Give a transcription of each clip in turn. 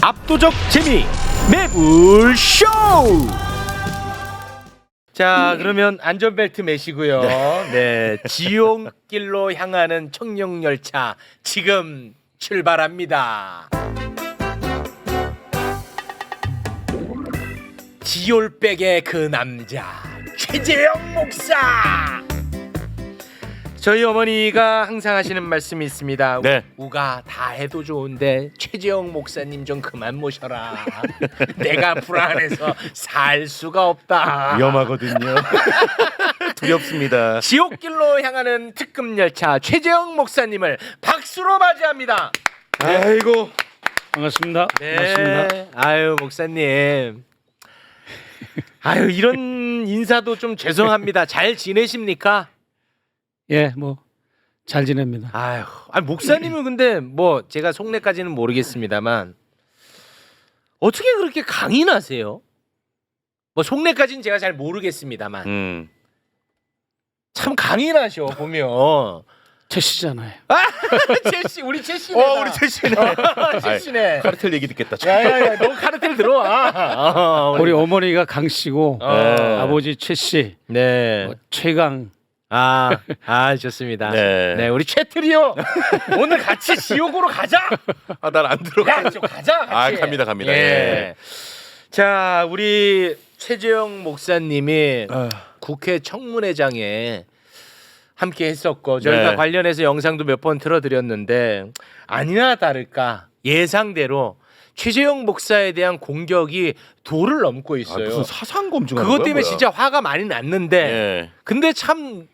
압도적 재미 매불쇼. 자, 그러면 안전벨트 매시고요. 네, 지옥길로 향하는 청룡열차 지금 출발합니다. 지올백의 그 남자 최재형 목사. 저희 어머니가 항상 하시는 말씀이 있습니다. 네. 우가 다 해도 좋은데 최재형 목사님 좀 그만 모셔라. 내가 불안해서 살 수가 없다. 위험하거든요. 두렵습니다. 지옥길로 향하는 특급 열차 최재형 목사님을 박수로 맞이합니다. 아이고 반갑습니다. 네. 반갑습니다. 아유 목사님. 아유 이런 인사도 좀 죄송합니다. 잘 지내십니까? 예, 뭐 잘 지냅니다. 아유, 아니 목사님은 근데 뭐 제가 속내까지는 모르겠습니다만 어떻게 그렇게 강인하세요? 뭐 속내까지는 제가 잘 모르겠습니다만 참 강인하셔 보면. 최씨잖아요. 최씨, 우리 최씨네. 우리 최씨네. 최씨네. 카르텔 얘기 듣겠다. 야야야, 너 카르텔 들어와. 우리 어머니가 강씨고 아버지 최씨, 네. 최강. 좋습니다. 네. 네, 우리 최트리오 오늘 같이 지옥으로 가자. 난 안 들어가. 야, 좀 가자. 같이. 갑니다. 예. 예. 자, 우리 최재형 목사님이 국회 청문회장에 함께 했었고 저희가 네. 관련해서 영상도 몇 번 틀어드렸는데 아니나 다를까 예상대로 최재형 목사에 대한 공격이 도를 넘고 있어요. 무슨 사상 검증하는 그것 거야, 때문에 뭐야? 진짜 화가 많이 났는데 예. 근데 참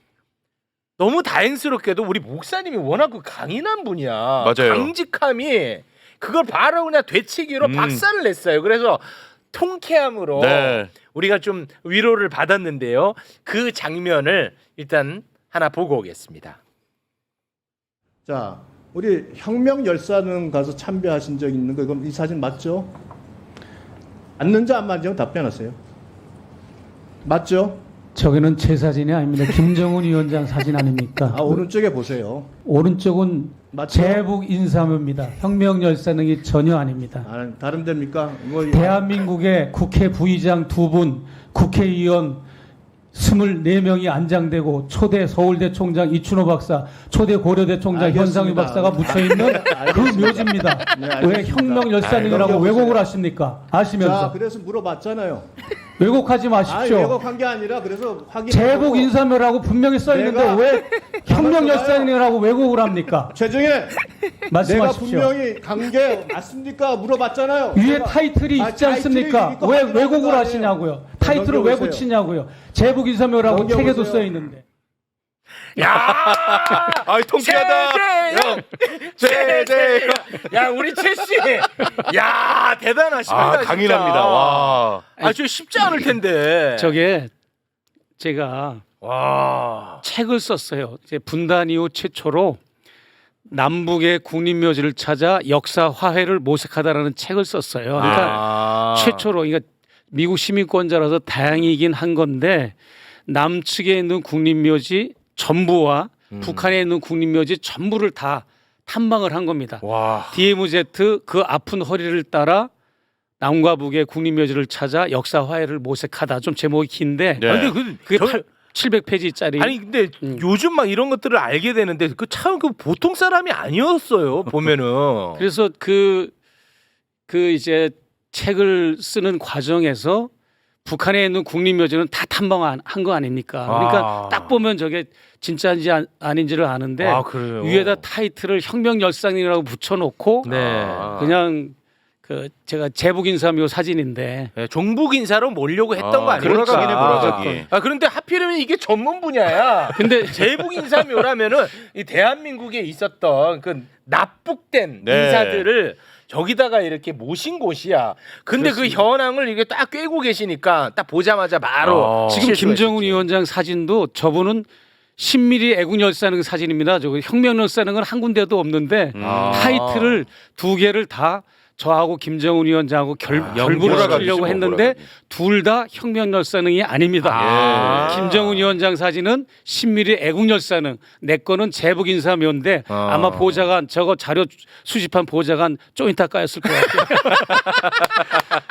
너무 다행스럽게도 우리 목사님이 워낙 그 강인한 분이야. 맞아요. 강직함이 그걸 바로 그냥 되치기로 박살을 냈어요. 그래서 통쾌함으로 네. 우리가 좀 위로를 받았는데요. 그 장면을 일단 하나 보고 오겠습니다. 자, 우리 혁명 열사는 가서 참배하신 적 있는 거 그럼 이 사진 맞죠? 맞는지 안 맞는지 답변하세요. 맞죠? 저기는 제 사진이 아닙니다. 김정은 위원장 사진 아닙니까? 오른쪽에 보세요. 오른쪽은 맞죠? 제북 인사묘입니다. 혁명 열사능이 전혀 아닙니다. 다른 데입니까? 대한민국의 국회 부의장 2분, 국회의원 24명이 안장되고 초대 서울대 총장 이춘호 박사, 초대 고려대 총장 알겠습니다. 현상유 박사가 묻혀있는 그 묘지입니다. 네, 왜 알겠습니다. 혁명 열사능이라고 넘겨보세요. 왜곡을 하십니까? 자, 아시면서. 그래서 물어봤잖아요. 왜곡하지 마십시오. 왜곡한 게 아니라 그래서 확인. 제복 인사묘라고 분명히 써 있는데 내가 왜 혁명 가만히 열사능이라고 왜곡을 합니까? 최정혜, 내가 말씀하십시오. 분명히 관계 맞습니까? 물어봤잖아요. 위에 내가- 타이틀이 있지 않습니까? 타이틀이 왜 있고 왜곡을 확인하는 거 하시냐고요? 아니에요? 타이틀을 왜 넘겨보세요. 붙이냐고요? 제복 인사묘라고 넘겨보세요. 책에도 써 있는데. 야, 아이 통쾌하다. 최재형. 야, 우리 최씨. 야, 대단하십니다. 강인합니다. 와. 저 쉽지 않을 텐데. 저게 제가 와. 책을 썼어요. 이제 분단 이후 최초로 남북의 국립묘지를 찾아 역사 화해를 모색하다라는 책을 썼어요. 그러니까 최초로 그러니까 미국 시민권자라서 다행이긴 한 건데 남측에 있는 국립묘지 전부와 북한에 있는 국립묘지 전부를 다 탐방을 한 겁니다. 와. DMZ 그 아픈 허리를 따라 남과 북의 국립묘지를 찾아 역사 화해를 모색하다. 좀 제목이 긴데 네. 아니, 그게 700페이지짜리. 아니 근데 요즘 막 이런 것들을 알게 되는데 그 참 그 보통 사람이 아니었어요. 보면은. 그래서 그 이제 책을 쓰는 과정에서 북한에 있는 국립묘지는 다 탐방한 거 아닙니까? 그러니까 딱 보면 저게 진짜인지 아닌지를 아는데 그래요. 위에다 타이틀을 혁명 열상이라고 붙여놓고 네. 그냥 그 제가 제복 인사묘 사진인데 네, 종북 인사로 몰려고 했던 거 아닙니까? 몰아가기네, 몰아가기. 그런데 하필이면 이게 전문 분야야. 근데 제북 인사묘라면은 이 대한민국에 있었던 그 납북된 네. 인사들을 저기다가 이렇게 모신 곳이야. 근데 그 현황을 이게 딱 꿰고 계시니까 딱 보자마자 바로 지금 김정은 위원장 사진도 저분은 10mm 애국 열사능 사진입니다. 저 혁명 열사능은 한 군데도 없는데 타이틀을 두 개를 다 저하고 김정은 위원장하고 결부를 몰아가지고 시키려고 했는데 둘 다 혁명 열사능이 아닙니다. 아. 김정은 위원장 사진은 신밀히 애국 열사능, 내 거는 제복 인사묘인데 아마 보좌관 저거 자료 수집한 보좌관 쪼인타 까였을 것 같아요.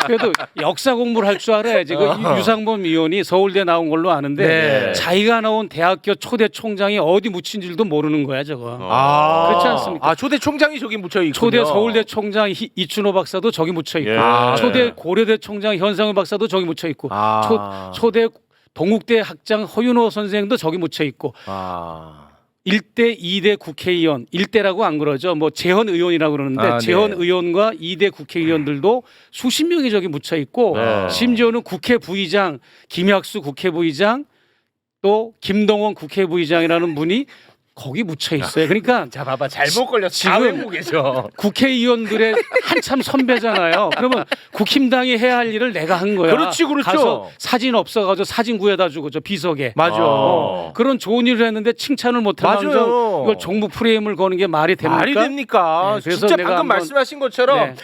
그래도 역사 공부를 할 줄 알아야지. 그 유상범 의원이 서울대 나온 걸로 아는데 네. 자기가 나온 대학교 초대 총장이 어디 묻힌 줄도 모르는 거야 저거. 그렇지 않습니까? 아, 초대 총장이 저기 묻혀 있군요. 초대 서울대 총장 이춘호 박사도 저기 묻혀 있고, 예. 초대 고려대 총장 현상우 박사도 저기 묻혀 있고, 아. 초대 동국대 학장 허윤호 선생도 저기 묻혀 있고, 아. 1대 2대 국회의원, 1대라고 안 그러죠. 뭐 재헌 의원이라고 그러는데 아, 네. 재헌 의원과 2대 국회의원들도 수십 명이 저기 묻혀 있고, 네. 심지어는 국회 부의장 김학수 국회 부의장 또 김동원 국회 부의장이라는 분이 거기 묻혀 있어요. 그러니까 자, 봐봐. 잘못 걸렸어. 지금 다 외우고 계셔. 국회의원들의 한참 선배잖아요. 그러면 국힘당이 해야 할 일을 내가 한 거야. 그렇지, 그렇죠. 가서 사진 없어가지고 사진 구해다 주고 저 비석에. 맞아. 그런 좋은 일을 했는데 칭찬을 못하면서 맞아요. 이걸 정부 프레임을 거는 게 말이 됩니까? 말이 됩니까? 네, 그래서 진짜 내가 방금 한번- 말씀하신 것처럼 네.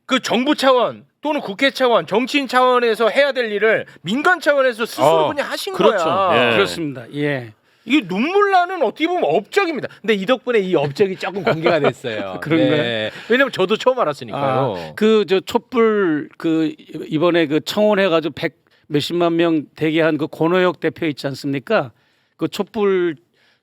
그 정부 차원 또는 국회 차원, 정치인 차원에서 해야 될 일을 민간 차원에서 스스로 그냥 하신 그렇죠. 거야. 예. 그렇습니다. 예. 이게 눈물 나는 어떻게 보면 업적입니다. 근데 이 덕분에 이 업적이 조금 공개가 됐어요. 그런가요? 왜냐면 저도 처음 알았으니까요. 그 저 촛불 그 이번에 그 청원해 가지고 100 몇십만 명 되게 한 그 권호혁 대표 있지 않습니까? 그 촛불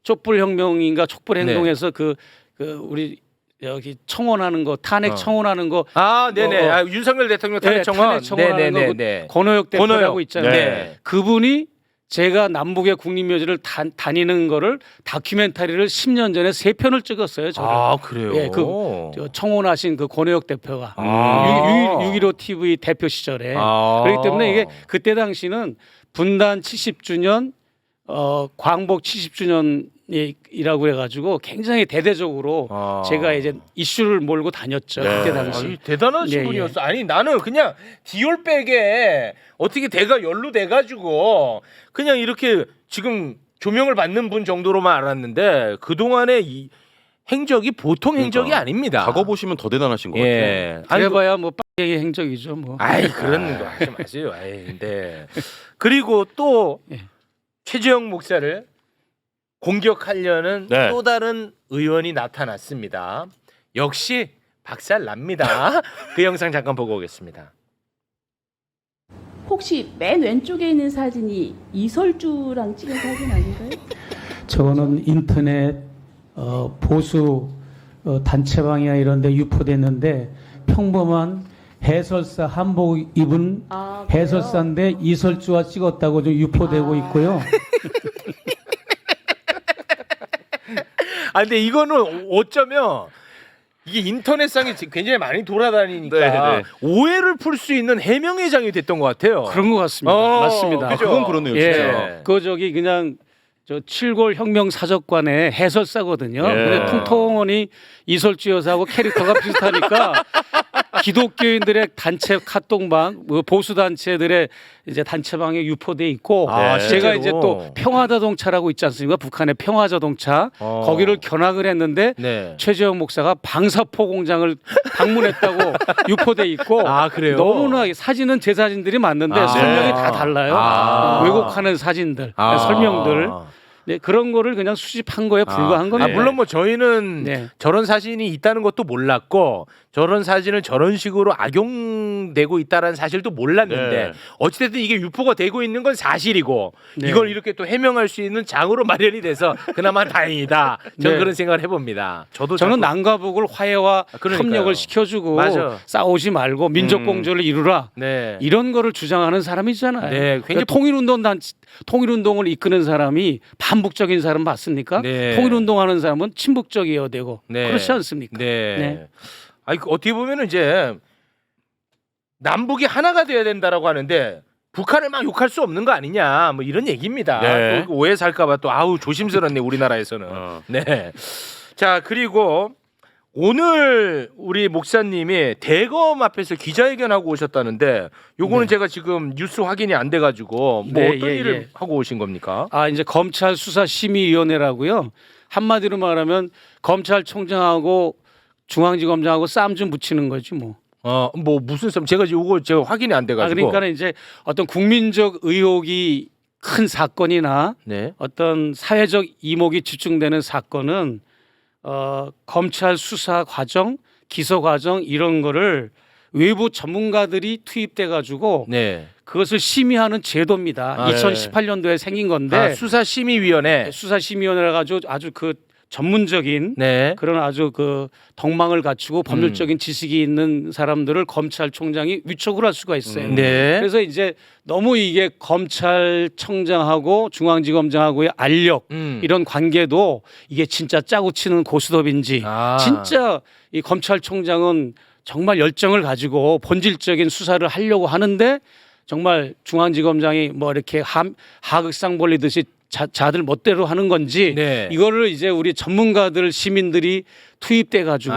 혁명인가 촛불 행동에서 그 우리 여기 청원하는 거 탄핵 청원하는 거 아, 네네. 아, 윤석열 대통령 탄핵 청원. 탄핵 청원하는 거 네네네. 권호혁 대표라고 권호혁. 있잖아요. 네. 그분이 제가 남북의 국립묘지를 다니는 거를 다큐멘터리를 10년 전에 3편을 찍었어요. 저를. 아, 그래요. 예, 저 청원하신 그 권호혁 대표가 아. 6.15 TV 대표 시절에 아. 그렇기 때문에 이게 그때 당시는 분단 70주년 광복 70주년이라고 그래가지고 굉장히 대대적으로 아. 제가 이제 이슈를 몰고 다녔죠. 네. 그때 당시. 아니, 대단하신 예, 분이었어. 아니 나는 그냥 디올백에 어떻게 대가 연루돼가지고 그냥 이렇게 지금 조명을 받는 분 정도로만 알았는데 그 동안의 이 행적이 보통 행적이 그러니까. 아닙니다. 과거 보시면 더 대단하신 것 같아요. 예. 아니, 그래봐야 뭐 빡개의 행적이죠. 뭐. 아이 그런 거 하지 마세요. 아이 근데 그리고 또 예. 최재형 목사를 공격하려는 네. 또 다른 의원이 나타났습니다. 역시 박살 납니다. 그 영상 잠깐 보고 오겠습니다. 혹시 맨 왼쪽에 있는 사진이 이설주랑 찍은 사진 아닌가요? 저거는 인터넷 보수 단체방이나 이런 데 유포됐는데 평범한 해설사 한복 입은 아, 그래요? 해설사인데 이설주와 찍었다고 좀 유포되고 있고요. 아 근데 이거는 어쩌면 이게 인터넷상에 굉장히 많이 돌아다니니까 네, 네. 오해를 풀 수 있는 해명회장이 됐던 것 같아요. 그런 것 같습니다. 맞습니다. 그죠? 그건 그러네요, 예, 진짜. 그 저기 그냥 저 칠골 혁명 사적관의 해설사거든요. 예. 근데 풍토원이 이설주 여사하고 캐릭터가 비슷하니까 기독교인들의 단체 카톡방, 뭐 보수 단체들의 이제 단체방에 유포돼 있고 아, 제가 실제로? 이제 또 평화자동차라고 있지 않습니까? 북한의 평화자동차 거기를 견학을 했는데 네. 최재형 목사가 방사포 공장을 방문했다고 유포돼 있고 아, 그래요? 너무나 사진은 제 사진들이 맞는데 아. 설명이 다 달라요. 아. 왜곡하는 사진들, 아. 설명들. 네, 그런 거를 그냥 수집한 거에 불과한 아, 겁니다. 물론 뭐 저희는 네. 저런 사진이 있다는 것도 몰랐고 저런 사진을 저런 식으로 악용되고 있다는 사실도 몰랐는데 네. 어찌됐든 이게 유포가 되고 있는 건 사실이고 네. 이걸 이렇게 또 해명할 수 있는 장으로 마련이 돼서 그나마 다행이다. 저는 네. 그런 생각을 해봅니다. 저는 자꾸- 남과 북을 화해와 그러니까요. 협력을 시켜주고 맞아. 싸우지 말고 민족 공조를 이루라 네. 이런 거를 주장하는 사람이잖아요. 네, 그러니까 굉장히 통일운동을 이끄는 사람이 반북적인 사람 맞습니까? 네. 통일운동하는 사람은 친북적이어야 되고 네. 그렇지 않습니까? 네. 네. 아니 어떻게 보면은 이제 남북이 하나가 돼야 된다라고 하는데 북한을 막 욕할 수 없는 거 아니냐 뭐 이런 얘기입니다. 네. 또 오해 살까봐 또 아우 조심스럽네 우리나라에서는. 네. 자 그리고 오늘 우리 목사님이 대검 앞에서 기자회견하고 오셨다는데 요거는 네. 제가 지금 뉴스 확인이 안 돼가지고 뭐 네, 어떤 예, 일을 예. 하고 오신 겁니까? 아 이제 검찰 수사심의위원회라고요. 한마디로 말하면 검찰총장하고 중앙지검장하고 싸움 좀 붙이는 거지 뭐. 뭐 무슨 썰? 제가 확인이 안 돼가지고. 그러니까는 이제 어떤 국민적 의혹이 큰 사건이나 네. 어떤 사회적 이목이 집중되는 사건은 검찰 수사 과정, 기소 과정 이런 거를 외부 전문가들이 투입돼 가지고 네. 그것을 심의하는 제도입니다. 아, 2018년도에 생긴 건데 수사심의위원회. 수사심의위원회라 가지고 아주 그 전문적인 네. 그런 아주 그 덕망을 갖추고 법률적인 지식이 있는 사람들을 검찰총장이 위촉을 할 수가 있어요. 네. 그래서 이제 너무 이게 검찰청장하고 중앙지검장하고의 알력 이런 관계도 이게 진짜 짜고 치는 고스톱인지 진짜 이 검찰총장은 정말 열정을 가지고 본질적인 수사를 하려고 하는데 정말 중앙지검장이 뭐 이렇게 하극상 벌리듯이 자들 멋대로 하는 건지 네. 이거를 이제 우리 전문가들 시민들이 투입돼 가지고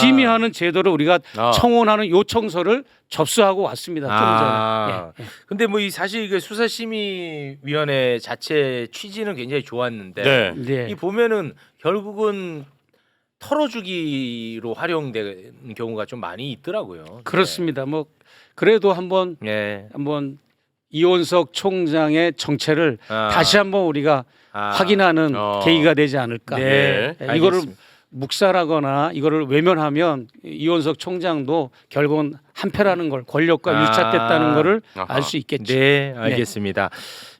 심의하는 제도를 우리가 청원하는 요청서를 접수하고 왔습니다. 좀 전에. 예. 근데 뭐 이 사실 이게 수사심의위원회 자체 취지는 굉장히 좋았는데 네. 네. 이 보면은 결국은 털어주기로 활용되는 경우가 좀 많이 있더라고요. 그렇습니다. 뭐 그래도 한번 네. 이원석 총장의 정체를 다시 한번 우리가 확인하는 계기가 되지 않을까. 네. 이거를 알겠습니다. 묵살하거나 이거를 외면하면 이원석 총장도 결국은 한패라는 걸 권력과 유착됐다는 거를 알 수 있겠죠. 네, 알겠습니다.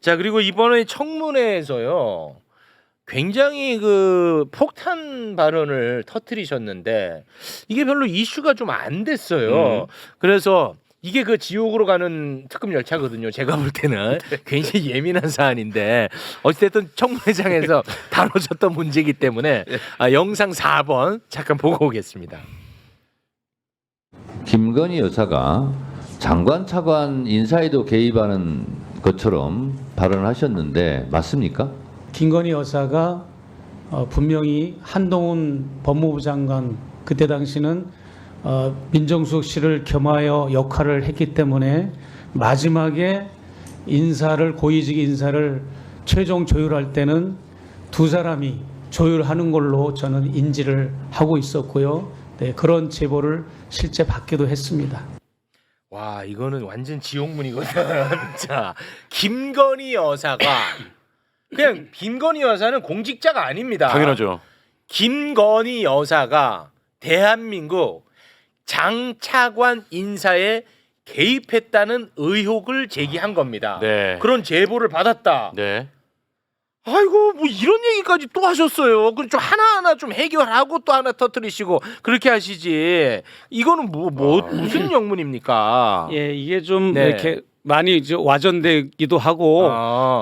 자, 그리고 이번에 청문회에서요. 굉장히 그 폭탄 발언을 터뜨리셨는데 이게 별로 이슈가 좀 안 됐어요. 그래서 이게 그 지옥으로 가는 특급 열차거든요. 제가 볼 때는 굉장히 예민한 사안인데 어찌됐든 청문회장에서 다뤄졌던 문제이기 때문에 영상 4번 잠깐 보고 오겠습니다. 김건희 여사가 장관 차관 인사에도 개입하는 것처럼 발언하셨는데 맞습니까? 김건희 여사가 분명히 한동훈 법무부 장관 그때 당시는 민정수석 씨를 겸하여 역할을 했기 때문에 마지막에 고위직 인사를 최종 조율할 때는 두 사람이 조율하는 걸로 저는 인지를 하고 있었고요. 네, 그런 제보를 실제 받기도 했습니다. 와, 이거는 완전 지옥문이거든. 자, 김건희 여사가 그냥 김건희 여사는 공직자가 아닙니다. 당연하죠. 김건희 여사가 대한민국 장차관 인사에 개입했다는 의혹을 제기한 겁니다. 네. 그런 제보를 받았다. 네. 아이고 뭐 이런 얘기까지 또 하셨어요. 그럼 좀 하나하나 좀 해결하고 또 하나 터뜨리시고 그렇게 하시지. 이거는 무슨 영문입니까? 예, 이게 좀 네. 이렇게 많이 이제 와전되기도 하고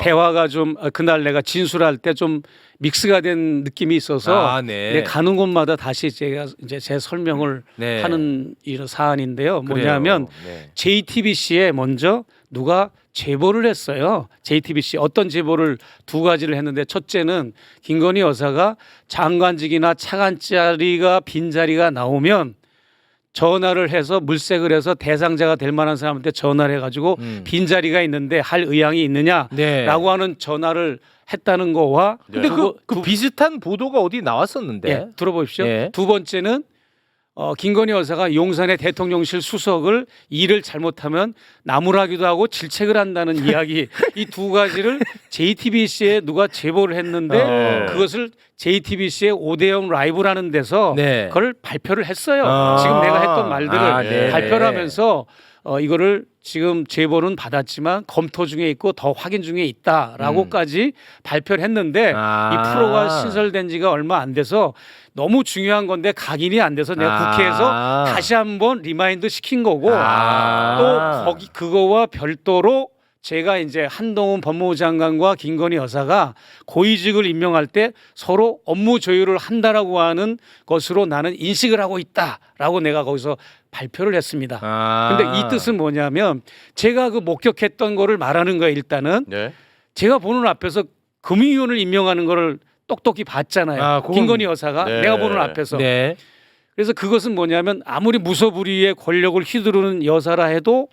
대화가 좀 그날 내가 진술할 때 좀 믹스가 된 느낌이 있어서 네. 가는 곳마다 다시 제가 이제 제 설명을 네. 하는 이런 사안인데요. 그래요. 뭐냐면 네. JTBC에 먼저 누가 제보를 했어요. JTBC 어떤 제보를 두 가지를 했는데 첫째는 김건희 여사가 장관직이나 차관자리가 빈자리가 나오면 전화를 해서 물색을 해서 대상자가 될 만한 사람한테 전화를 해가지고 빈자리가 있는데 할 의향이 있느냐라고 네. 하는 전화를 했다는 거와 근데 그 비슷한 보도가 어디 나왔었는데. 예, 들어보십시오. 예. 두 번째는 김건희 여사가 용산의 대통령실 수석을 일을 잘못하면 나무라기도 하고 질책을 한다는 이야기 이 두 가지를 JTBC에 누가 제보를 했는데 그것을 JTBC의 5대0 라이브라는 데서 네. 그걸 발표를 했어요. 지금 내가 했던 말들을 네. 발표를 하면서 이거를 지금 제보는 받았지만 검토 중에 있고 더 확인 중에 있다라고까지 발표를 했는데 이 프로가 신설된 지가 얼마 안 돼서 너무 중요한 건데 각인이 안 돼서 내가 국회에서 다시 한번 리마인드 시킨 거고 또 거기 그거와 별도로 제가 이제 한동훈 법무부 장관과 김건희 여사가 고위직을 임명할 때 서로 업무 조율을 한다라고 하는 것으로 나는 인식을 하고 있다라고 내가 거기서 발표를 했습니다. 근데 이 뜻은 뭐냐면 제가 그 목격했던 거를 말하는 거예요. 일단은 네. 제가 보는 앞에서 금융위원을 임명하는 거를 똑똑히 봤잖아요. 김건희 여사가 네. 내가 보는 앞에서. 네. 그래서 그것은 뭐냐면 아무리 무소불위의 권력을 휘두르는 여사라 해도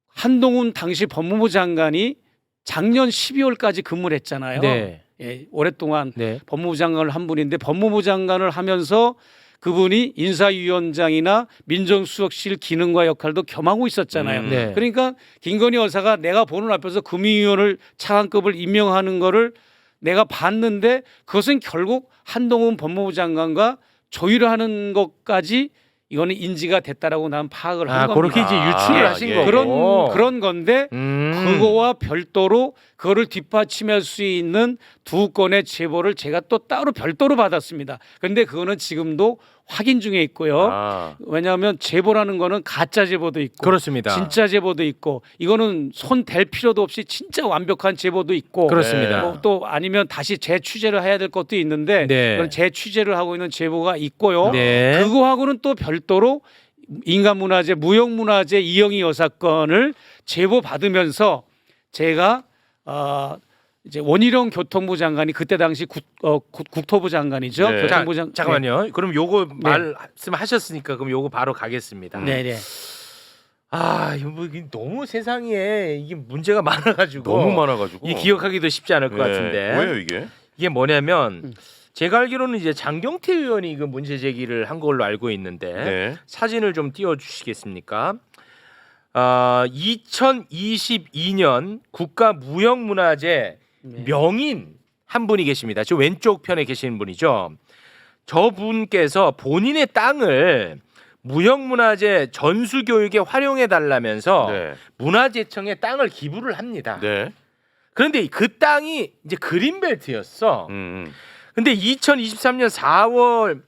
한동훈 당시 법무부 장관이 작년 12월까지 근무를 했잖아요. 네. 예, 오랫동안 네. 법무부 장관을 한 분인데 법무부 장관을 하면서 그분이 인사위원장이나 민정수석실 기능과 역할도 겸하고 있었잖아요. 네. 그러니까 김건희 여사가 내가 보는 앞에서 금융위원을 차관급을 임명하는 거를 내가 봤는데 그것은 결국 한동훈 법무부 장관과 조율을 하는 것까지 이거는 인지가 됐다라고 난 파악을 한 겁니다. 그렇게 이제 유추를 아, 하신 예. 거고. 그런 건데 그거와 별도로 그거를 뒷받침할 수 있는 2건의 제보를 제가 또 따로 별도로 받았습니다. 그런데 그거는 지금도 확인 중에 있고요. 아. 왜냐하면 제보라는 거는 가짜 제보도 있고 그렇습니다. 진짜 제보도 있고 이거는 손 댈 필요도 없이 진짜 완벽한 제보도 있고 그렇습니다. 뭐 또 아니면 다시 재취재를 해야 될 것도 있는데 네. 그런 재취재를 하고 있는 제보가 있고요. 네. 그거하고는 또 별도로 인간문화재, 무형문화재 이영희 여사 건을 제보 받으면서 제가 이제 원희룡 교통부 장관이 그때 당시 국토부 장관이죠. 네. 교통부 잠깐만요. 그럼 요거 말씀하셨으니까 그럼 요거 바로 가겠습니다. 네네. 이거 뭐 이게 너무 세상에 이게 문제가 많아가지고 너무 많아가지고 이 기억하기도 쉽지 않을 것 예. 같은데. 뭐예요 이게? 이게 뭐냐면 제가 알기로는 이제 장경태 의원이 이거 문제 제기를 한 걸로 알고 있는데 네. 사진을 좀 띄워주시겠습니까? 2022년 국가무형문화재 명인 한 분이 계십니다. 저 왼쪽 편에 계시는 분이죠. 저분께서 본인의 땅을 무형문화재 전수교육에 활용해 달라면서 네. 문화재청에 땅을 기부를 합니다. 네. 그런데 그 땅이 이제 그린벨트였어. 근데 2023년 4월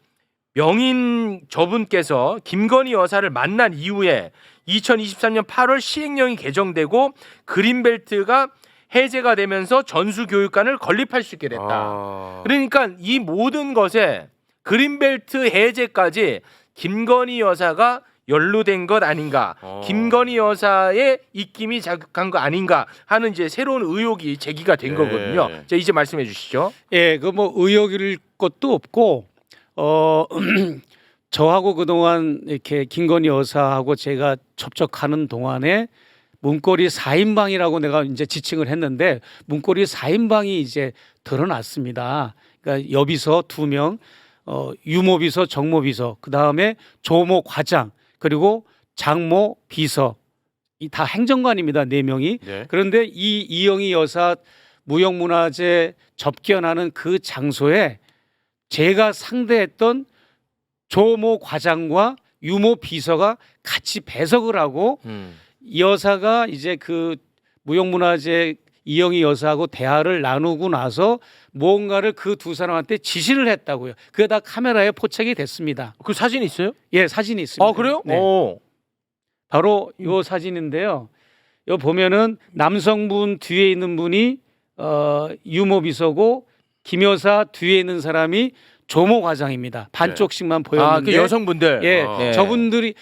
명인 저분께서 김건희 여사를 만난 이후에 2023년 8월 시행령이 개정되고 그린벨트가 해제가 되면서 전수교육관을 건립할 수 있게 됐다. 그러니까 이 모든 것에 그린벨트 해제까지 김건희 여사가 연루된 것 아닌가, 김건희 여사의 입김이 자극한 거 아닌가 하는 이제 새로운 의혹이 제기가 된 네. 거거든요. 자, 이제 말씀해 주시죠. 예, 그 뭐 의혹일 것도 없고 저하고 그동안 이렇게 김건희 여사하고 제가 접촉하는 동안에 문고리 4인방이라고 내가 이제 지칭을 했는데 문고리 4인방이 이제 드러났습니다. 그러니까 여비서 2명, 유모비서, 정모비서, 그 다음에 조모 과장, 그리고 장모 비서, 이 다 행정관입니다. 4명이. 네. 그런데 이 이영희 여사 무형문화재 접견하는 그 장소에 제가 상대했던 조모 과장과 유모 비서가 같이 배석을 하고 이 여사가 이제 그 무형문화재 이영희 여사하고 대화를 나누고 나서 무언가를 그 2사람한테 지시를 했다고요. 그게 다 카메라에 포착이 됐습니다. 그 사진 있어요? 예, 사진이 있습니다. 그래요? 네. 바로 요 사진인데요. 요 보면은 남성분 뒤에 있는 분이 유모 비서고 김 여사 뒤에 있는 사람이 조모 과장입니다. 반쪽씩만 보였는데 그 여성분들. 예, 네. 저분들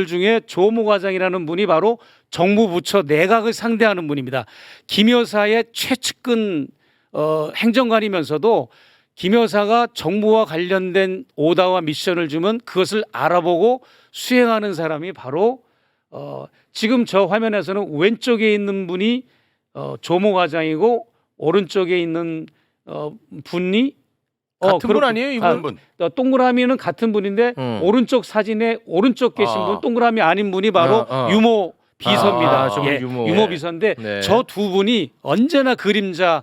중에 조모 과장이라는 분이 바로 정부 부처 내각을 상대하는 분입니다. 김 여사의 최측근 행정관이면서도 김 여사가 정부와 관련된 오다와 미션을 주면 그것을 알아보고 수행하는 사람이 바로 지금 저 화면에서는 왼쪽에 있는 분이 조모 과장이고 오른쪽에 있는 분이 같은 분 아니에요, 이분? 분. 동그라미는 같은 분인데 오른쪽 사진에 오른쪽 계신 분 동그라미 아닌 분이 바로 유모 비서입니다. 저분 유모. 유모 비서인데 네. 저 2분이 언제나 그림자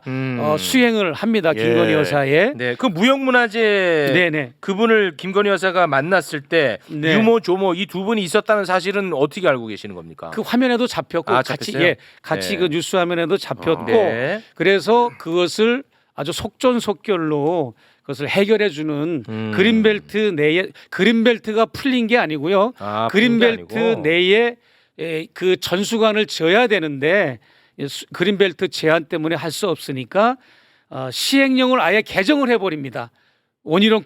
수행을 합니다. 김건희 예. 여사의. 네, 그 무형문화재 네네. 그분을 김건희 여사가 만났을 때 네. 유모 조모 이 2분이 있었다는 사실은 어떻게 알고 계시는 겁니까? 그 화면에도 잡혔고 잡혔어요? 같이 네. 그 뉴스 화면에도 잡혔고 네. 그래서 그것을 아주 속전속결로 그것을 해결해 주는 그린벨트 내에 그린벨트가 풀린 게 아니고요. 그린벨트 내에 그 전수관을 지어야 되는데 그린벨트 제한 때문에 할 수 없으니까 시행령을 아예 개정을 해버립니다. 원희룡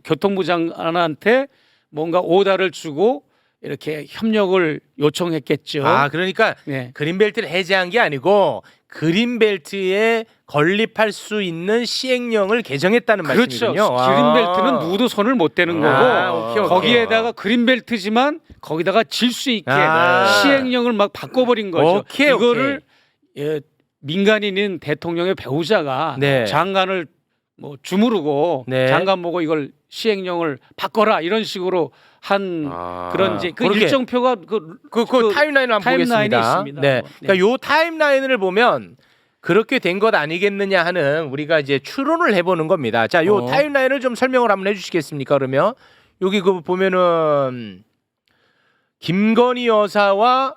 교통부 장관한테 뭔가 오다를 주고 이렇게 협력을 요청했겠죠. 그러니까 네. 그린벨트를 해제한 게 아니고 그린벨트에 건립할 수 있는 시행령을 개정했다는 그렇죠. 말씀이군요. 그린벨트는 누구도 손을 못 대는 거고 오케이. 거기에다가 그린벨트지만 거기다가 질 수 있게 시행령을 막 바꿔버린 거죠. 오케이. 이거를 민간인인 대통령의 배우자가 네. 장관을 뭐 주무르고 네. 장관 보고 이걸 시행령을 바꿔라 이런 식으로 한 그런 이제 그 그렇게. 일정표가 그 타임라인을 한번 타임라인이 보겠습니다. 있습니다. 네. 그러니까 요 타임라인을 보면 그렇게 된 것 아니겠느냐 하는 우리가 이제 추론을 해보는 겁니다. 자, 요 타임라인을 좀 설명을 한번 해주시겠습니까? 그러면 여기 그 보면은 김건희 여사와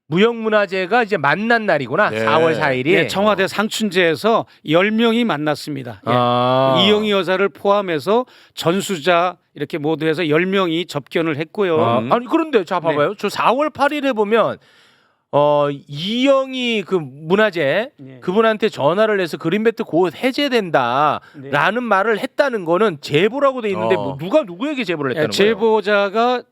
무형문화재가 이제 만난 날이구나. 네. 4월 4일이. 네, 청와대 상춘제에서 10명이 만났습니다. 예. 아. 이영희 여사를 포함해서 전수자 이렇게 모두 해서 10명이 접견을 했고요. 아니 그런데 자 봐봐요. 저 4월 8일에 보면 이영희 그 문화재 네. 그분한테 전화를 해서 그린벨트 곧 해제된다라는 말을 했다는 거는 제보라고 돼 있는데 뭐 누가 누구에게 제보를 했다는 거예요? 제보자가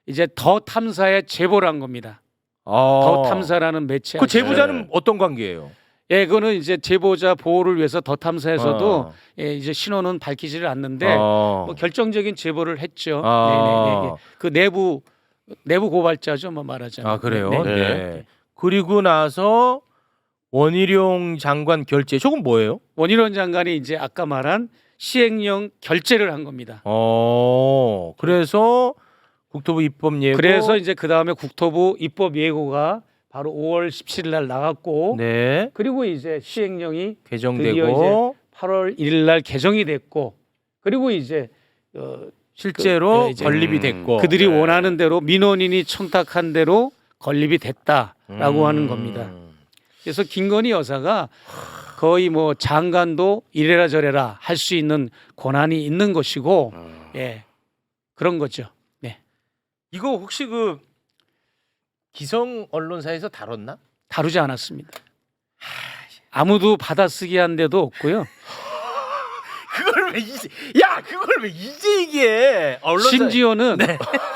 이제 더 탐사에 제보를 한 겁니다. 더 탐사라는 매체. 그 제보자는 어떤 관계예요? 예, 그거는 이제 제보자 보호를 위해서 더 탐사에서도 예, 이제 신원은 밝히지를 않는데 뭐 결정적인 제보를 했죠. 네네네. 그 내부 고발자죠, 뭐 말하자면. 아 그래요? 네. 네. 그리고 나서 원희룡 장관 결재. 저건 뭐예요? 원희룡 장관이 이제 아까 말한 시행령 결재를 한 겁니다. 그래서 국토부 입법 예고. 그래서 이제 그 다음에 국토부 입법 예고가 바로 5월 17일 날 나갔고, 네. 그리고 이제 시행령이 드디어 개정되고 이제 8월 1일 날 개정이 됐고, 그리고 이제 실제로 네, 이제 건립이 됐고 그들이 원하는 대로 민원인이 청탁한 대로 건립이 됐다라고 하는 겁니다. 그래서 김건희 여사가 거의 뭐 장관도 이래라 저래라 할 수 있는 권한이 있는 것이고, 예, 그런 거죠. 네. 이거 혹시 그 기성 언론사에서 다뤘나? 다루지 않았습니다. 아무도 받아쓰기 한 데도 없고요. 그걸 왜 이제 얘기해? 언론사.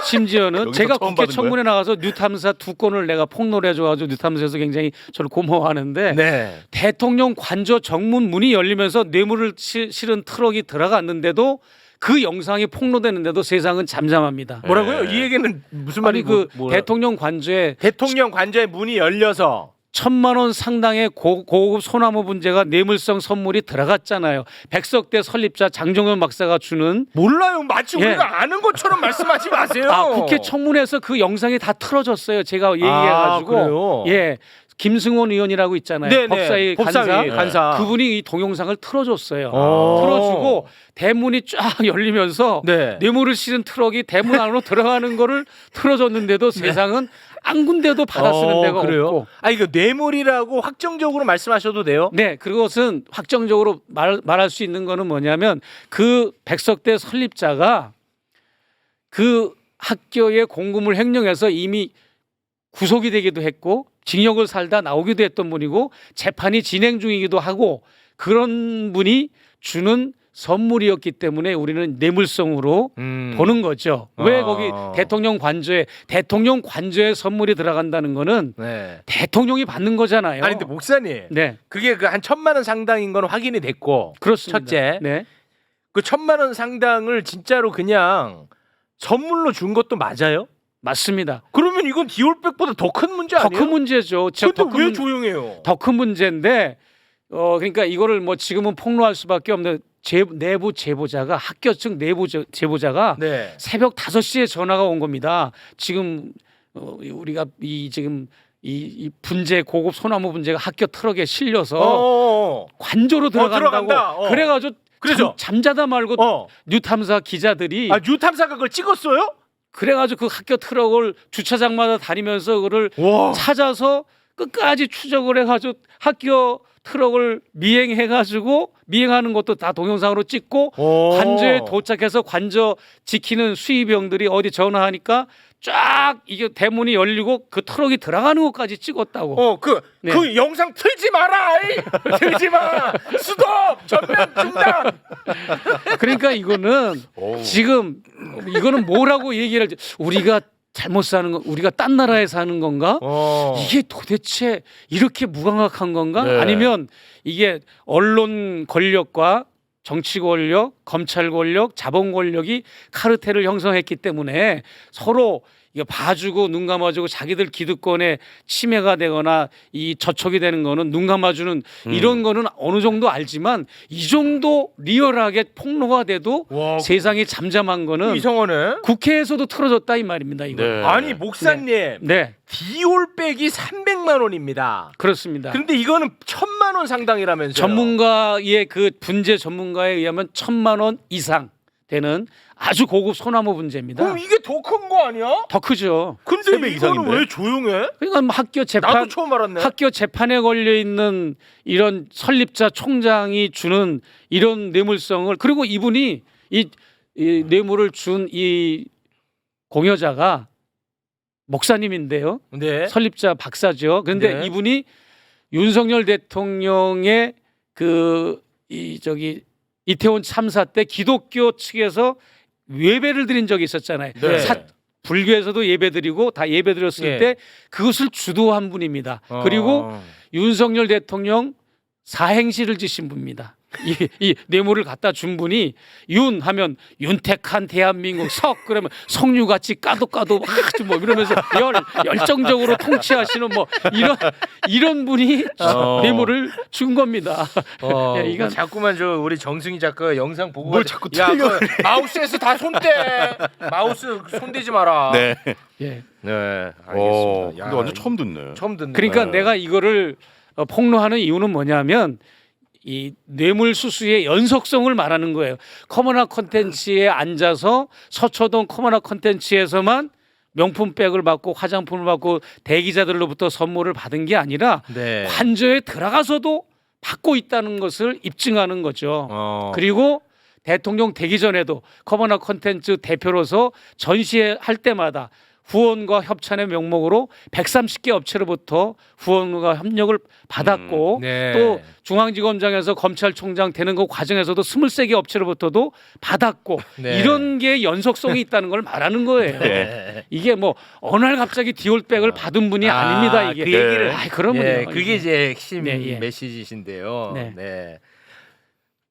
심지어는 여기서 제가 처음 국회 받은 청문회 나가서 뉴탐사 2건을 내가 폭로를 해줘가지고 뉴탐사에서 굉장히 저를 고마워하는데 네. 대통령 관저 정문 문이 열리면서 뇌물을 실은 트럭이 들어갔는데도 그 영상이 폭로되는데도 세상은 잠잠합니다. 뭐라고요? 이 얘기는 무슨 아니 말이 그 대통령 관저에 대통령 관저의 문이 열려서 1,000만 원 상당의 고급 소나무 분재가 뇌물성 선물이 들어갔잖아요. 백석대 설립자 장정현 박사가 주는. 몰라요. 마치 예. 우리가 아는 것처럼 말씀하지 마세요. 국회 청문회에서 그 영상이 다 틀어졌어요. 제가 얘기해가지고. 그래요? 예, 김승원 의원이라고 있잖아요. 네네. 법사위 간사. 그분이 이 동영상을 틀어줬어요. 오. 틀어주고 대문이 쫙 열리면서 네. 뇌물을 실은 트럭이 대문 안으로 들어가는 거를 틀어줬는데도 세상은 한 군데도 받아 쓰는 데가 그래요? 없고. 아 이거 뇌물이라고 확정적으로 말씀하셔도 돼요? 네, 그것은 확정적으로 말할 수 있는 거는 뭐냐면 그 백석대 설립자가 그 학교에 공금을 횡령해서 이미 구속이 되기도 했고 징역을 살다 나오기도 했던 분이고 재판이 진행 중이기도 하고 그런 분이 주는 선물이었기 때문에 우리는 뇌물성으로 보는 거죠. 왜 거기 대통령 관저에 선물이 들어간다는 거는 네. 대통령이 받는 거잖아요. 아니 근데 목사님, 네, 그게 그 한 1,000만 원 상당인 건 확인이 됐고, 그렇습니다. 첫째, 네. 그 1,000만 원 상당을 진짜로 그냥 선물로 준 것도 맞아요? 맞습니다. 그러면 이건 디올백보다 더 큰 문제 더 아니에요? 큰 문제죠. 근데 왜 조용해요? 더 큰 문제인데 그러니까 이거를 뭐 지금은 폭로할 수밖에 없는 내부 제보자가 학교 측 내부 제보자가 네. 새벽 5시에 전화가 온 겁니다. 지금 우리가 지금 이 분재 고급 소나무 분재가 학교 트럭에 실려서 관저로 들어간다고 들어간다. 그래가지고 그래서 잠자다 말고 뉴탐사 기자들이 뉴탐사가 그걸 찍었어요? 그래가지고 그 학교 트럭을 주차장마다 다니면서 그거를 와. 찾아서 끝까지 추적을 해가지고 학교 트럭을 미행해가지고 미행하는 것도 다 동영상으로 찍고 관저에 도착해서 관저 지키는 수의병들이 어디 전화하니까 쫙 이게 대문이 열리고 그 트럭이 들어가는 것까지 찍었다고. 그 영상 틀지 마라. 틀지 마. 스톱. 전면 중단. 그러니까 이거는 지금 이거는 뭐라고 얘기를 우리가 잘못 사는 건 우리가 딴 나라에 사는 건가? 이게 도대체 이렇게 무감각한 건가? 네. 아니면 이게 언론 권력과 정치 권력, 검찰 권력, 자본 권력이 카르텔을 형성했기 때문에 서로 이거 봐주고 눈 감아주고 자기들 기득권에 침해가 되거나 이 저촉이 되는 거는 눈 감아주는 이런 거는 어느 정도 알지만 이 정도 리얼하게 폭로가 돼도 와, 세상이 잠잠한 거는 이상하네. 국회에서도 틀어졌다 이 말입니다. 이거. 네. 아니 목사님 네, 디올백이 300만 원입니다. 그렇습니다. 근데 이거는 1,000만 원 상당이라면서요. 전문가의 그 분재 전문가에 의하면 1,000만 원 이상 되는 아주 고급 소나무 분재입니다. 그럼 이게 더 큰 거 아니야? 더 크죠. 근데 세배 이거는 이상인데? 왜 조용해? 그러니까 뭐 학교 재판 나도 처음 알았네. 학교 재판에 걸려 있는 이런 설립자 총장이 주는 이런 뇌물성을 그리고 이분이 이 뇌물을 준 이 공여자가 목사님인데요. 네. 설립자 박사죠. 그런데 네. 이분이 윤석열 대통령의 저기 이태원 참사 때 기독교 측에서 예배를 드린 적이 있었잖아요. 네. 불교에서도 예배드리고 다 예배드렸을 예. 때 그것을 주도한 분입니다. 그리고 윤석열 대통령 사행시를 지신 분입니다. 이 뇌물을 갖다 준 분이 윤 하면 윤택한 대한민국 석 그러면 석류같이 까도 아주 뭐 이러면서 열정적으로 통치하시는 뭐 이런 분이 뇌물을 준 겁니다. 예, 이건 자꾸만 저 우리 정승희 작가 영상 보고 뭘 자꾸 야, 틀려 그 마우스에서 다 손대. 마우스 손대지 마라. 네. 예. 네, 오, 알겠습니다. 야, 근데 완전 처음 듣네. 처음 듣는 그러니까 거야. 내가 이거를 폭로하는 이유는 뭐냐면 이 뇌물 수수의 연속성을 말하는 거예요. 커머나 콘텐츠에 앉아서 서초동 커머나 콘텐츠에서만 명품백을 받고 화장품을 받고 대기자들로부터 선물을 받은 게 아니라 네. 관저에 들어가서도 받고 있다는 것을 입증하는 거죠. 그리고 대통령 되기 전에도 커머나 콘텐츠 대표로서 전시할 때마다 후원과 협찬의 명목으로 130개 업체로부터 후원과 협력을 받았고 네. 또 중앙지검장에서 검찰총장 되는 그 과정에서도 23개 업체로부터도 받았고 네. 이런 게 연속성이 있다는 걸 말하는 거예요. 네. 이게 뭐 어느 날 갑자기 디올백을 받은 분이 아닙니다. 이게. 그 얘기를 아이, 그러면요. 예, 그게 이제 핵심 네, 예. 메시지신데요. 네. 네.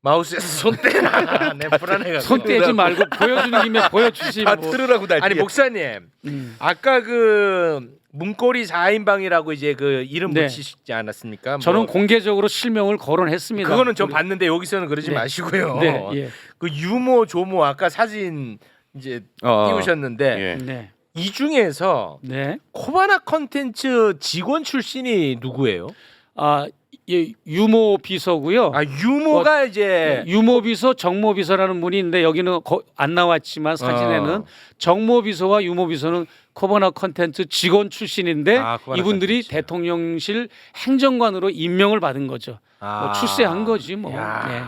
마우스에서 손 떼나. 네, 불안해가지고. 손 떼지 말고 보여주는 김에 보여주시 다 뭐. 틀으라고 날뛰. 아니 목사님, 아까 그 문고리 4인방이라고 이제 그 이름 네. 붙이시지 않았습니까? 저는 뭐 공개적으로 실명을 거론했습니다. 그거는 전 우리- 봤는데 여기서는 그러지 네. 마시고요. 네, 예. 그 유모 조모 아까 사진 이제 띄우셨는데 예. 네. 이 중에서 네. 코바나 컨텐츠 직원 출신이 누구예요? 아, 예, 유모 비서고요. 아 유모가 이제 유모 비서, 정모 비서라는 분이 있는데 여기는 안 나왔지만 사진에는 정모 비서와 유모 비서는 코바나 컨텐츠 직원 출신인데 아, 코바나 이분들이 컨텐츠. 대통령실 행정관으로 임명을 받은 거죠. 뭐 출세한 거지 뭐. 야. 네.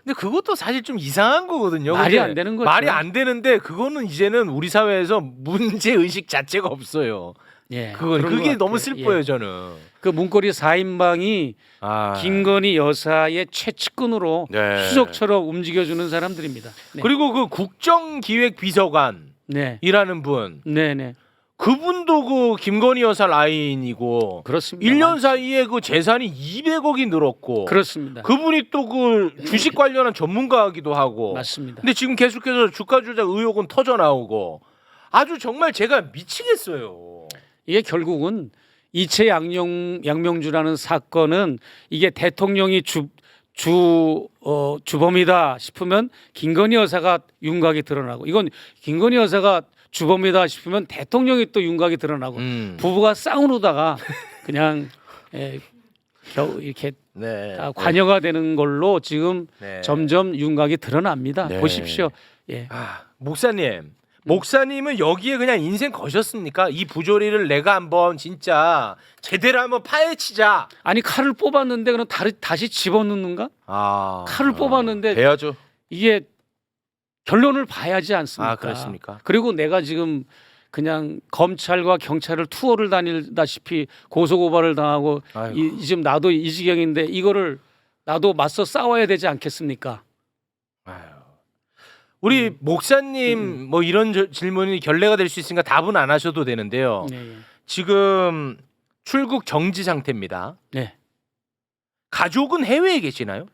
근데 그것도 사실 좀 이상한 거거든요. 말이 근데 안 되는 거죠. 말이 안 되는데 그거는 이제는 우리 사회에서 문제 의식 자체가 없어요. 예. 그건 그런 그게 것 너무 같아요. 슬퍼요, 예. 저는. 그 문고리 4인방이 김건희 여사의 최측근으로 네. 수석처럼 움직여주는 사람들입니다. 네. 그리고 그 국정기획비서관이라는 네, 분, 네, 네, 그분도 그 김건희 여사 라인이고 그렇습니다. 1년 사이에 그 재산이 200억이 늘었고 그렇습니다. 그분이 또 그 주식 관련한 전문가이기도 하고 맞습니다. 근데 지금 계속해서 주가 조작 의혹은 터져 나오고 아주 정말 제가 미치겠어요. 이게 결국은 이채 양명주라는 사건은 이게 대통령이 주범이다 싶으면 김건희 여사가 윤곽이 드러나고 이건 김건희 여사가 주범이다 싶으면 대통령이 또 윤곽이 드러나고 부부가 싸우다가 그냥 겨우 이렇게 네. 다 관여가 되는 걸로 지금 네. 점점 윤곽이 드러납니다. 네. 보십시오. 예. 목사님은 여기에 그냥 인생 거셨습니까? 이 부조리를 내가 한번 진짜 제대로 한번 파헤치자. 아니 칼을 뽑았는데 그럼 다시 집어넣는가? 칼을 뽑았는데 해야죠. 이게 결론을 봐야지 않습니까? 아, 그렇습니까? 그리고 내가 지금 그냥 검찰과 경찰을 투어를 다니다시피 고소고발을 당하고 아이고. 지금 나도 이 지경인데 이거를 나도 맞서 싸워야 되지 않겠습니까? 우리 목사님 뭐 이런 질문이 결례가 될 수 있으니까 답은 안 하셔도 되는데요. 네. 지금 출국 정지 상태입니다. 네. 가족은 해외에 계시나요?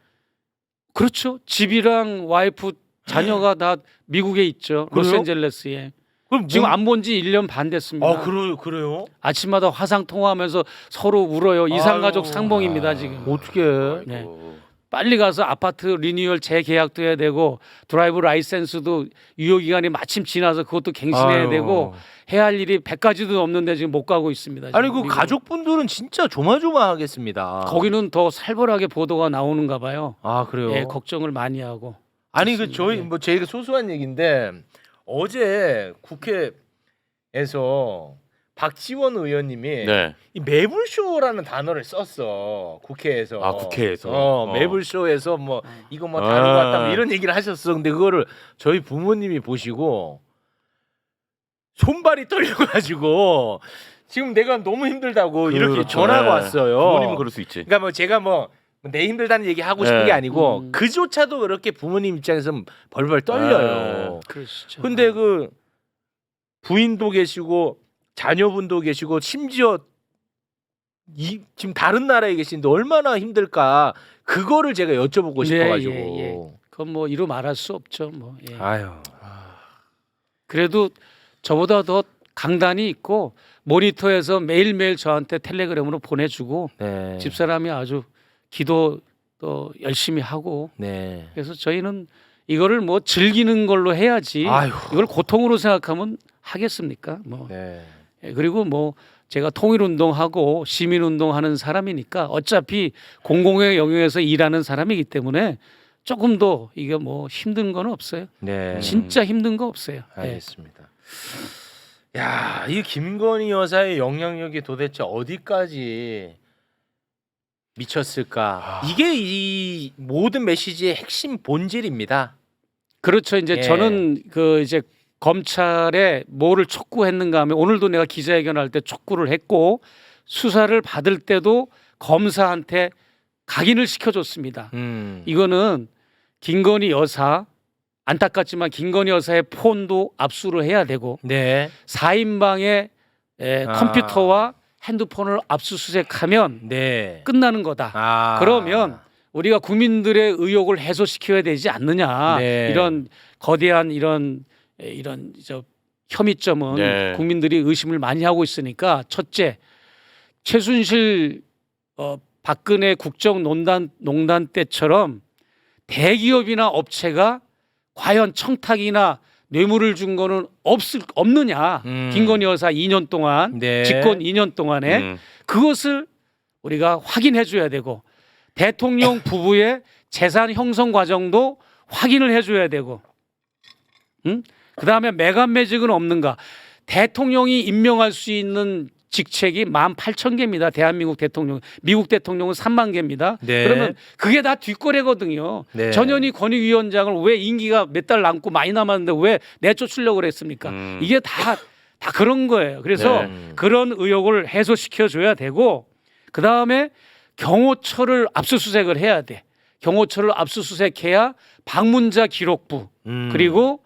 그렇죠. 집이랑 와이프 자녀가 다 미국에 있죠. 그래요? 로스앤젤레스에. 그럼 지금 안 본 지 1년 반 됐습니다. 그래요? 아침마다 화상 통화하면서 서로 울어요. 이상가족 아유. 상봉입니다 지금. 어떻게? 네. 빨리 가서 아파트 리뉴얼 재계약도 해야 되고 드라이브 라이센스도 유효 기간이 마침 지나서 그것도 갱신해야 아유. 되고 해야 할 일이 100가지도 넘는데 지금 못 가고 있습니다. 아니 지금 그 미국은. 가족분들은 진짜 조마조마하겠습니다. 거기는 더 살벌하게 보도가 나오는가 봐요. 아 그래요? 예, 걱정을 많이 하고. 아니 그 저희 네. 뭐 제일 소소한 얘기인데 어제 국회에서 박지원 의원님이 네. 이 매불쇼라는 단어를 썼어 국회에서. 아, 국회에서? 매불쇼에서 뭐 이거 뭐 아. 다른 것 같다 뭐 이런 얘기를 하셨어. 근데 그거를 저희 부모님이 보시고 손발이 떨려가지고 지금 내가 너무 힘들다고 이렇게 그렇죠. 전화가 네. 왔어요. 부모님은 그럴 수 있지. 그러니까 뭐 제가 뭐 내 힘들다는 얘기 하고 싶은 네. 게 아니고 그조차도 그렇게 부모님 입장에서 벌벌 떨려요. 그러시죠. 근데 그 부인도 계시고 자녀분도 계시고 심지어 지금 다른 나라에 계신데 얼마나 힘들까 그거를 제가 여쭤보고 네, 싶어가지고. 예. 그건 뭐 이루 말할 수 없죠. 뭐. 예. 아유. 그래도 저보다 더 강단이 있고 모니터에서 매일매일 저한테 텔레그램으로 보내주고 네. 집사람이 아주 기도 또 열심히 하고 네. 그래서 저희는 이거를 뭐 즐기는 걸로 해야지 아유. 이걸 고통으로 생각하면 하겠습니까? 뭐 네. 예, 그리고 뭐 제가 통일운동하고 시민운동하는 사람이니까 어차피 공공의 영역에서 일하는 사람이기 때문에 조금 더 이게 뭐 힘든 건 없어요. 네. 진짜 힘든 거 없어요. 예. 알겠습니다. 야, 이 김건희 여사의 영향력이 도대체 어디까지 미쳤을까? 이게 이 모든 메시지의 핵심 본질입니다. 그렇죠. 이제 예. 저는 그 이제 검찰에 뭐를 촉구했는가 하면 오늘도 내가 기자회견할 때 촉구를 했고 수사를 받을 때도 검사한테 각인을 시켜줬습니다. 이거는 김건희 여사 안타깝지만 김건희 여사의 폰도 압수를 해야 되고 네. 4인방의 컴퓨터와 핸드폰을 압수수색하면 네. 끝나는 거다. 그러면 우리가 국민들의 의혹을 해소시켜야 되지 않느냐. 네. 이런 거대한 이런 저 혐의점은 네. 국민들이 의심을 많이 하고 있으니까 첫째 최순실 박근혜 국정농단 때처럼 대기업이나 업체가 과연 청탁이나 뇌물을 준 거는 없느냐. 김건희 여사 2년 동안 네. 집권 2년 동안에 그것을 우리가 확인해 줘야 되고 대통령 부부의 재산 형성 과정도 확인을 해 줘야 되고 그다음에 매간매직은 없는가. 대통령이 임명할 수 있는 직책이 18,000개입니다. 대한민국 대통령. 미국 대통령은 3만 개입니다. 네. 그러면 그게 다 뒷거래거든요. 네. 전현희 권익위원장을 왜 임기가 몇 달 남고 많이 남았는데 왜 내쫓으려고 그랬습니까? 이게 다 그런 거예요. 그래서 네. 그런 의혹을 해소시켜 줘야 되고 그다음에 경호처를 압수수색을 해야 돼. 경호처를 압수수색해야 방문자 기록부 그리고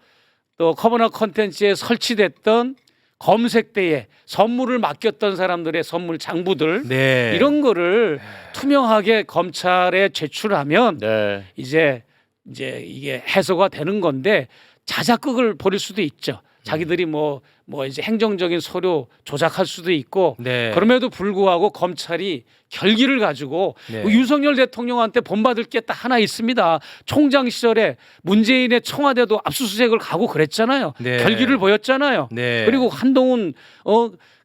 또 커버너 컨텐츠에 설치됐던 검색대에 선물을 맡겼던 사람들의 선물 장부들 네. 이런 거를 투명하게 검찰에 제출하면 네. 이제 이게 해소가 되는 건데 자작극을 벌일 수도 있죠. 자기들이 뭐 이제 행정적인 서류 조작할 수도 있고 네. 그럼에도 불구하고 검찰이 결기를 가지고 네. 윤석열 대통령한테 본받을 게 딱 하나 있습니다. 총장 시절에 문재인의 청와대도 압수수색을 가고 그랬잖아요. 네. 결기를 보였잖아요. 네. 그리고 한동훈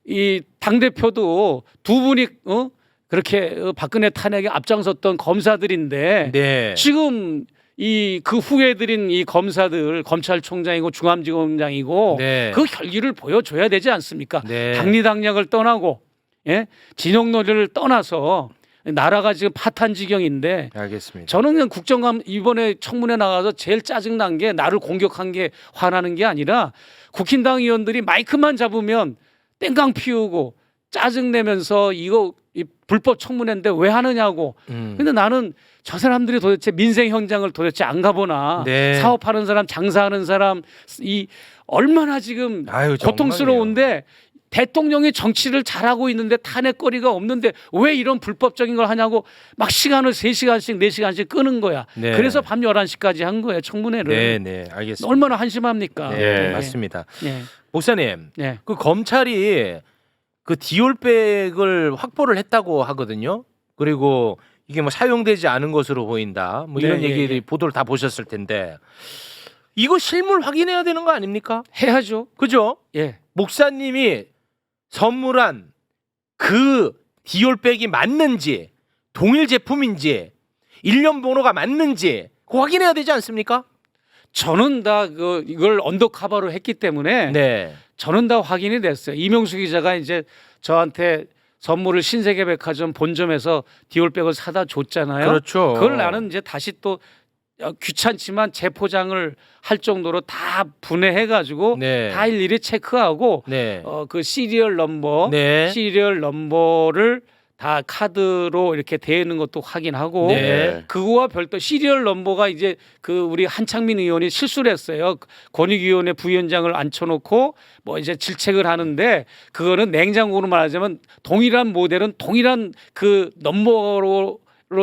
이 당대표도 두 분이 그렇게 박근혜 탄핵에 앞장섰던 검사들인데 네. 지금 그 후회드린 이 검사들 검찰총장이고 중앙지검장이고 네. 그 결기를 보여줘야 되지 않습니까? 네. 당리당략을 떠나고 진영놀이를 떠나서 나라가 지금 파탄지경인데 알겠습니다. 저는 그냥 국정감 이번에 청문회 나가서 제일 짜증난 게 나를 공격한 게 화나는 게 아니라 국힘당 의원들이 마이크만 잡으면 땡깡 피우고 짜증내면서 이거 불법 청문회인데 왜 하느냐고. 근데 나는 저 사람들이 도대체 민생 현장을 도대체 안 가보나. 네. 사업하는 사람, 장사하는 사람 이 얼마나 지금 아유, 고통스러운데 대통령이 정치를 잘하고 있는데 탄핵거리가 없는데 왜 이런 불법적인 걸 하냐고 막 시간을 3시간씩 4시간씩 끄는 거야. 네. 그래서 밤 11시까지 한 거예요. 청문회를. 네, 네, 알겠습니다. 얼마나 한심합니까? 네, 맞습니다. 네. 목사님, 네. 그 검찰이 그 디올백을 확보를 했다고 하거든요. 그리고 이게 뭐 사용되지 않은 것으로 보인다. 뭐 이런 네, 얘기들이 보도를 다 보셨을 텐데 이거 실물 확인해야 되는 거 아닙니까? 해야죠. 그죠? 예. 목사님이 선물한 그 디올백이 맞는지 동일 제품인지 일련 번호가 맞는지 그거 확인해야 되지 않습니까? 저는 다 이걸 언더커버로 했기 때문에 네. 저는 다 확인이 됐어요. 이명수 기자가 이제 저한테 선물을 신세계백화점 본점에서 디올백을 사다 줬잖아요. 그렇죠. 그걸 나는 이제 다시 또 귀찮지만 재포장을 할 정도로 다 분해해가지고 네. 다 일일이 체크하고 네. 그 시리얼 넘버, 네. 시리얼 넘버를 다 카드로 이렇게 되어 있는 것도 확인하고 네. 그거와 별도 시리얼 넘버가 이제 그 우리 한창민 의원이 실수를 했어요. 권익위원회 부위원장을 앉혀놓고 뭐 이제 질책을 하는데 그거는 냉장고로 말하자면 동일한 모델은 동일한 그 넘버로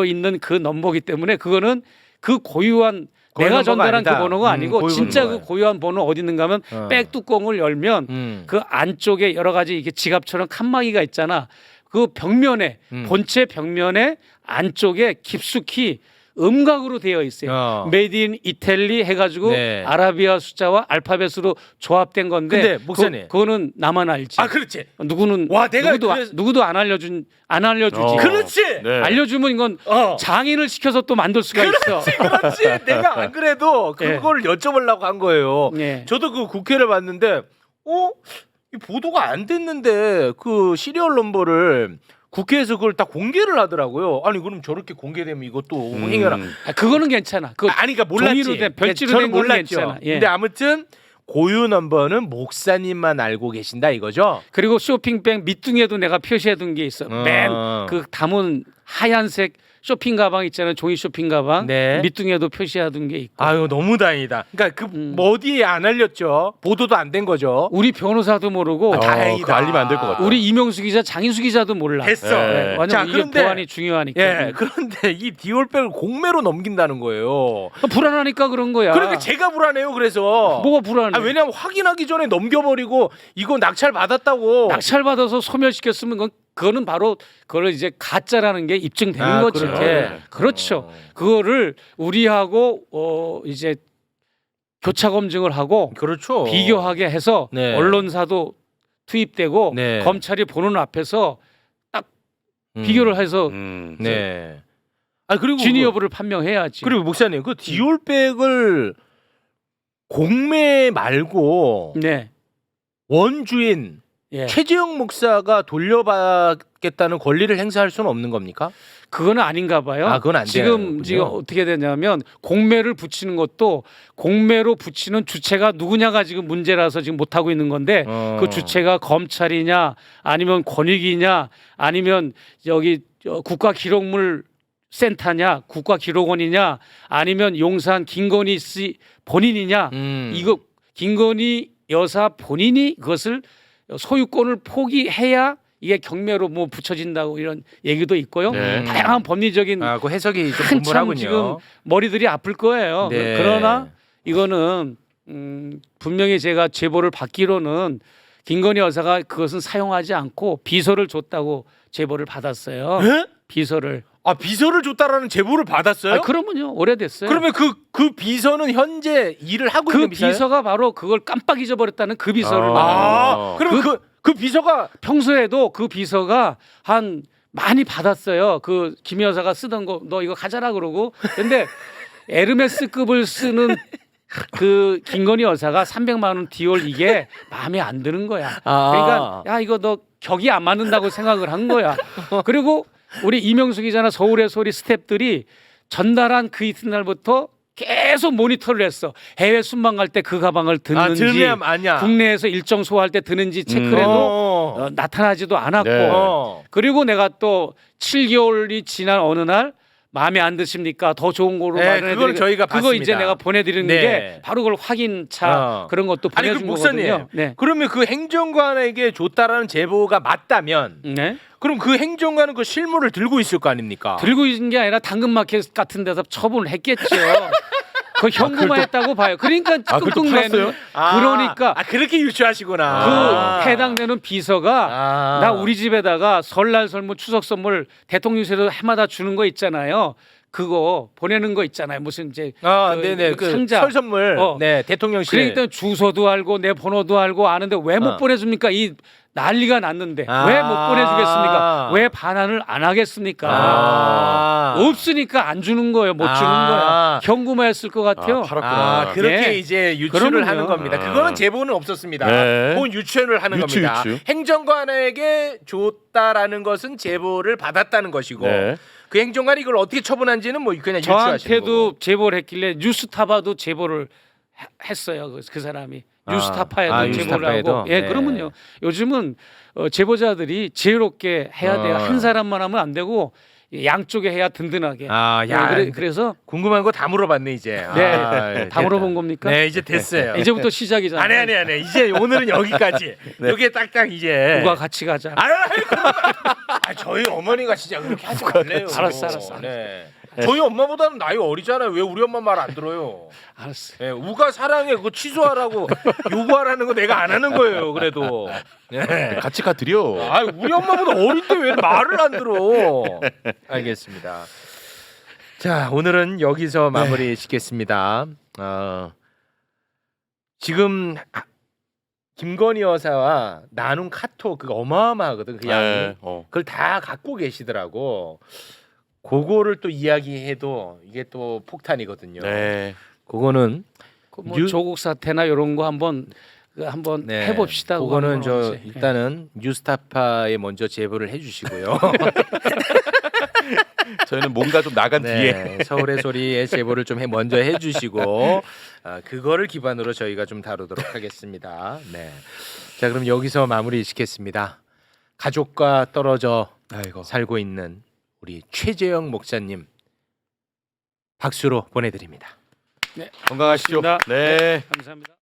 있는 그 넘버기 때문에 그거는 그 고유한 고유 내가 넘버가 전달한 아니다. 그 번호가 아니고 고유 진짜 번호예요. 그 고유한 번호 어디 있는가 하면 백 뚜껑을 열면 그 안쪽에 여러 가지 이게 지갑처럼 칸막이가 있잖아. 그 벽면에 본체 벽면에 안쪽에 깊숙이 음각으로 되어 있어요. 메이드 인 이탈리 해가지고 네. 아라비아 숫자와 알파벳으로 조합된 건데 근데 목사님. 그거는 나만 알지. 아, 그렇지. 누구는 와, 내가 누구도 안 알려주지. 그렇지. 네. 알려주면 이건 장인을 시켜서 또 만들 수가 있어. 그렇지. 내가 안 그래도 그걸 여쭤보려고 한 거예요. 네. 저도 그 국회를 봤는데 이 보도가 안 됐는데 그 시리얼 넘버를 국회에서 그걸 다 공개를 하더라고요. 아니 그럼 저렇게 공개되면 이것도 행여라. 그거는 괜찮아. 그 아니 그러니까 몰랐지. 종이로 된, 별지로 저는 된 건 몰랐죠. 괜찮아. 예. 근데 아무튼 고유 넘버는 목사님만 알고 계신다 이거죠. 그리고 쇼핑백 밑둥에도 내가 표시해둔 게 있어. 맨 그 담은 하얀색 쇼핑 가방 있잖아요. 종이 쇼핑 가방. 네. 밑둥에도 표시해둔 게 있고. 아유 너무 다행이다. 그러니까 뭐 어디에 안 알렸죠. 보도도 안 된 거죠. 우리 변호사도 모르고 다행이다. 그거 알리면 안 될 것 같다. 우리 이명수 기자, 장인수 기자도 몰라. 됐어. 네. 완전 자, 이게 그런데 보안이 중요하니까. 예, 그런데 이 디올백을 공매로 넘긴다는 거예요. 불안하니까 그런 거야. 그러니까 제가 불안해요. 그래서 뭐가 불안해? 왜냐하면 확인하기 전에 넘겨버리고 이거 낙찰 받았다고. 낙찰받아서 소멸시켰으면 그거는 바로 그걸 이제 가짜라는 게 입증되는 거죠. 그렇게. 그렇죠. 그거를 우리하고 이제 교차 검증을 하고 그렇죠. 비교하게 해서 네. 언론사도 투입되고 네. 검찰이 보는 앞에서 딱 비교를 해서 네. 아 그리고 진위 여부를 판명해야지. 그리고 목사님 그 디올백을 공매 말고 네. 원주인 예. 최재형 목사가 돌려받겠다는 권리를 행사할 수는 없는 겁니까? 그거는 아닌가 봐요. 아, 그건 안 지금 되는군요. 어떻게 되냐면 공매를 붙이는 것도 공매로 붙이는 주체가 누구냐가 지금 문제라서 지금 못 하고 있는 건데 그 주체가 검찰이냐 아니면 권익이냐 아니면 여기 국가기록물 센터냐 국가기록원이냐 아니면 용산 김건희 씨 본인이냐 이거 김건희 여사 본인이 그것을 소유권을 포기해야 이게 경매로 뭐 붙여진다고 이런 얘기도 있고요. 네. 다양한 법리적인 그 해석이 좀 한참 분분하군요. 지금 머리들이 아플 거예요. 네. 그러나 이거는 분명히 제가 제보를 받기로는 김건희 여사가 그것은 사용하지 않고 비서를 줬다고 제보를 받았어요. 에? 비서를. 아 비서를 줬다라는 제보를 받았어요? 그러면요 오래됐어요. 그러면 그 비서는 현재 일을 하고 그 있는 비서예요? 비서가 바로 그걸 깜빡 잊어버렸다는 그 비서를 말하는 거예요. 그러면 그 비서가 평소에도 그 비서가 한 많이 받았어요. 그 김 여사가 쓰던 거 너 이거 가져라 그러고. 근데 에르메스급을 쓰는 그 김건희 여사가 300만 원 디올 이게 마음에 안 드는 거야. 그러니까 야 이거 너 격이 안 맞는다고 생각을 한 거야. 그리고 우리 이명수 기자나 서울의 소리 스태프들이 전달한 그 이튿날부터 계속 모니터를 했어. 해외 순방 갈 때 그 가방을 듣는지 들면 아냐. 국내에서 일정 소화할 때 드는지 체크를 해도 나타나지도 않았고 네. 그리고 내가 또 7개월이 지난 어느 날 마음에 안 드십니까? 더 좋은 거로 네, 마련해 그걸 드리고 저희가 그거 봤습니다. 이제 내가 보내드리는 네. 게 바로 그걸 확인차 그런 것도 아니 그 보내준 목사님 거거든요. 네. 그러면 그 행정관에게 줬다라는 제보가 맞다면 네. 그럼 그 행정관은 그 실물을 들고 있을 거 아닙니까? 들고 있는 게 아니라 당근마켓 같은 데서 처분을 했겠죠. 그 현금화했다고 봐요. 그러니까 그걸 또 끙끙 팔았어요? 내는 그러니까 그렇게 유추하시구나. 그 해당되는 비서가 나 우리 집에다가 설날 설문 추석 선물 대통령실에서 해마다 주는 거 있잖아요. 그거 보내는 거 있잖아요. 무슨 이제 네네 그 상자 설 선물 네 대통령실. 그러니까 주소도 알고 내 번호도 알고 아는데 왜 못 보내줍니까? 이 난리가 났는데 왜 못 보내주겠습니까? 왜 반환을 안 하겠습니까? 없으니까 안 주는 거예요. 못 주는 거야. 현금화했을 것 같아요. 팔았구나. 그렇게 네. 이제 유추를 그러면요. 하는 겁니다. 그거는 제보는 없었습니다. 네. 그건 유추를 하는 유추, 겁니다. 유추. 행정관에게 줬다라는 것은 제보를 받았다는 것이고 네. 그 행정관이 이걸 어떻게 처분한지는 뭐 그냥 유추하시는 거고. 저한테도 제보를 했길래 뉴스타파도 제보를 했어요. 그 사람이 뉴스타파에도 제보를 뉴스타파에도? 하고 예 네. 그러면요 요즘은 제보자들이 지혜롭게 해야 돼요. 한 사람만 하면 안 되고 양쪽에 해야 든든하게. 그래서 궁금한 거 다 물어봤네 이제. 네, 다 물어본 겁니까? 네 이제 됐어요. 이제부터 시작이잖아요. 아니 이제 오늘은 여기까지. 여기에 딱딱 이제. 누가 같이 가자. 저희 어머니가 진짜 그렇게 하지 말래요. 알았어. 네. 저희 엄마보다는 나이 어리잖아요. 왜 우리 엄마 말 안 들어요? 알았어. 네, 우가 사랑해 그거 취소하라고 요구하라는 거 내가 안 하는 거예요. 그래도. 네. 같이 가드려. 우리 엄마보다 어린데 왜 말을 안 들어? 알겠습니다. 자, 오늘은 여기서 마무리 짓겠습니다. 지금 김건희 여사와 나눈 카톡 그거 어마어마하거든. 그 양이. 네. 그걸 다 갖고 계시더라고. 그거를 또 이야기해도 이게 또 폭탄이거든요. 네. 그거는 뭐 조국 사태나 이런 거 한번 네. 해봅시다. 그거는 그거는 저 이제. 일단은 뉴스타파에 먼저 제보를 해주시고요. 저희는 뭔가 좀 나간 뒤에. 네, 서울의 소리에 제보를 좀 먼저 해주시고 그거를 기반으로 저희가 좀 다루도록 하겠습니다. 네. 자 그럼 여기서 마무리 짓겠습니다. 가족과 떨어져 살고 있는 우리 최재영 목사님 박수로 보내드립니다. 네. 건강하시죠. 고맙습니다. 네. 감사합니다.